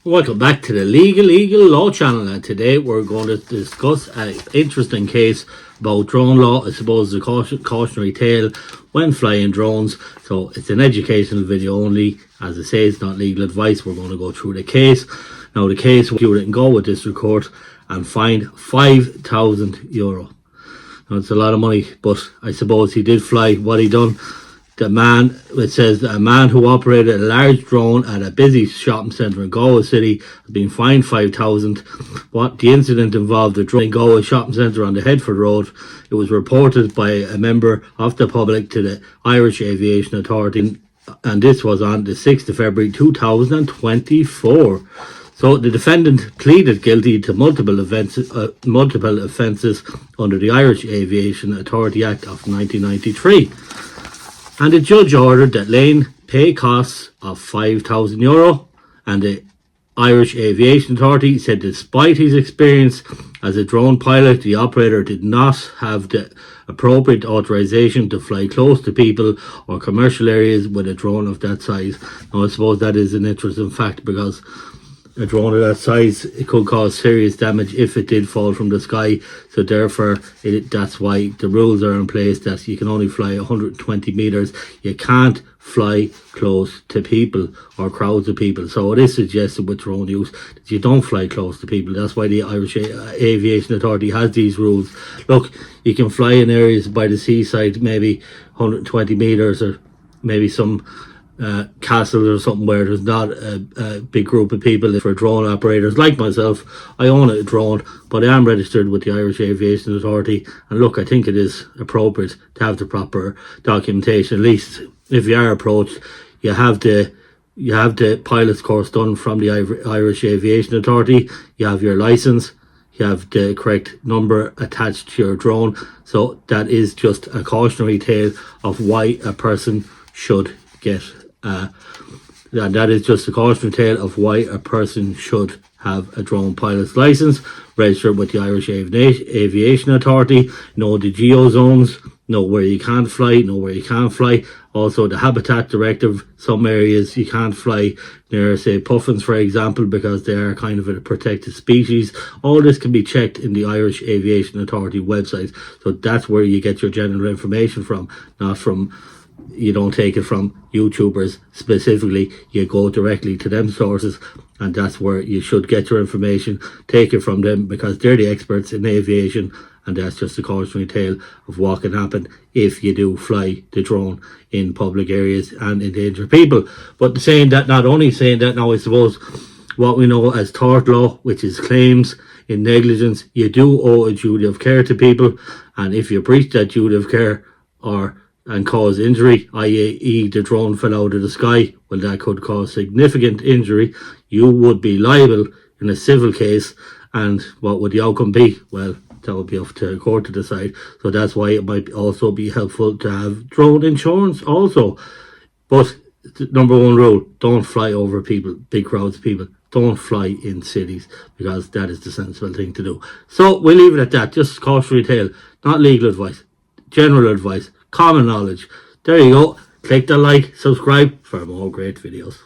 Welcome back to the Legal Law channel, and today we're going to discuss an interesting case about drone law. I suppose a cautionary tale when flying drones. So it's an educational video only. As I say, it's not legal advice. We're going to go through the case. Now the case was in Galway District Court and fined €5,000. Now it's a lot of money, but I suppose he did fly. What he done? It says that a man who operated a large drone at a busy shopping centre in Galway City has been fined €5,000. What the incident involved a drone in Galway shopping centre on the Headford Road. It was reported by a member of the public to the Irish Aviation Authority, and this was on the 6th of February 2024. So the defendant pleaded guilty to multiple offences under the Irish Aviation Authority Act of 1993. And the judge ordered that Lane pay costs of €5,000, and the Irish Aviation Authority said despite his experience as a drone pilot, the operator did not have the appropriate authorization to fly close to people or commercial areas with a drone of that size. Now I suppose that is an interesting fact, because a drone of that size, it could cause serious damage if it did fall from the sky. So therefore, that's why the rules are in place that you can only fly 120 meters. You can't fly close to people or crowds of people. So it is suggested with drone use that you don't fly close to people. That's why the Irish Aviation Authority has these rules. Look, you can fly in areas by the seaside, maybe 120 meters, or maybe some castles or something where there's not a big group of people. For drone operators like myself, I own a drone, but I am registered with the Irish Aviation Authority, and look, I think it is appropriate to have the proper documentation. At least if you are approached, you have the pilot's course done from the Irish Aviation Authority, you have your license, you have the correct number attached to your drone. So that is just a cautionary tale of why a person should get and that is just a cautionary tale of why a person should have a drone pilot's license, registered with the Irish Aviation Authority, know the geo zones, know where you can't fly, know where you can't fly. Also the Habitat Directive, some areas you can't fly near, say, puffins, for example, because they are kind of a protected species. All this can be checked in the Irish Aviation Authority website. So that's where you get your general information from, not from, you don't take it from YouTubers specifically. You go directly to them sources, and that's where you should get your information. Take it from them, because they're the experts in aviation, and that's just a cautionary tale of what can happen if you do fly the drone in public areas and endanger people. But not only saying that now, I suppose what we know as tort law, which is claims in negligence, you do owe a duty of care to people, and if you breach that duty of care and cause injury, i.e. the drone fell out of the sky, well, that could cause significant injury. You would be liable in a civil case, and what would the outcome be? Well, that would be up to the court to decide. So that's why it might also be helpful to have drone insurance also. But the number one rule, don't fly over people, big crowds of people. Don't fly in cities, because that is the sensible thing to do. So we'll leave it at that. Just cautionary tale, not legal advice, general advice, common knowledge. There you go. Click the like, subscribe for more great videos.